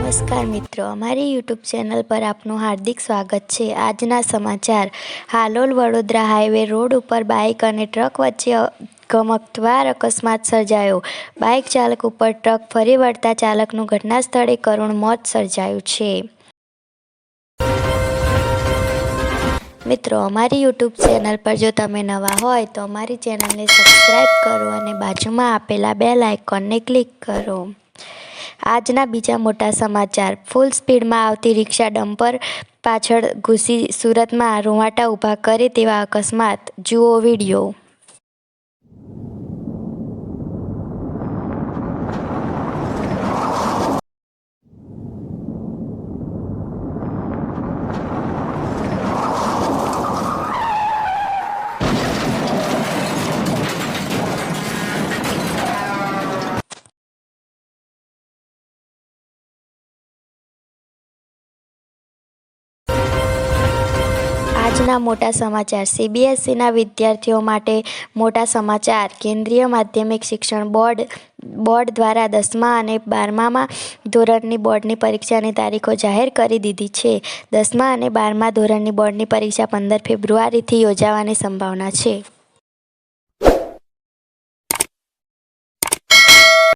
નમસ્કાર મિત્રો, અમારી યુટ્યુબ ચેનલ પર આપનું હાર્દિક સ્વાગત છે। આજના સમાચાર। હાલોલ વડોદરા હાઈવે રોડ ઉપર બાઇક અને ટ્રક વચ્ચે ગમખ્વાર અકસ્માત સર્જાયો। બાઇક ચાલક ઉપર ટ્રક ફરી વળતા ચાલકનું ઘટના સ્થળે કરુણ મોત સર્જાયું છે। મિત્રો, અમારી યુટ્યુબ ચેનલ પર જો તમે નવા હોય તો અમારી ચેનલને સબસ્ક્રાઈબ કરો અને બાજુમાં આપેલા બેલ આઇકોનને ક્લિક કરો। આજના બીજા મોટા સમાચાર। ફૂલ સ્પીડમાં આવતી રિક્ષા ડમ્પર પાછળ ઘૂસી સુરતમાં રૂંવાટા ઊભા કરે તેવા અકસ્માત, જુઓ વિડીયો। આજના મોટા સમાચાર। સીબીએસઈના વિદ્યાર્થીઓ માટે મોટા સમાચાર। કેન્દ્રીય માધ્યમિક શિક્ષણ બોર્ડ દ્વારા 10મા અને 12મા ધોરણની બોર્ડની પરીક્ષાની તારીખો જાહેર કરી દીધી છે। 10મા અને 12મા ધોરણની બોર્ડની પરીક્ષા 15 ફેબ્રુઆરીથી યોજાવાની સંભાવના છે।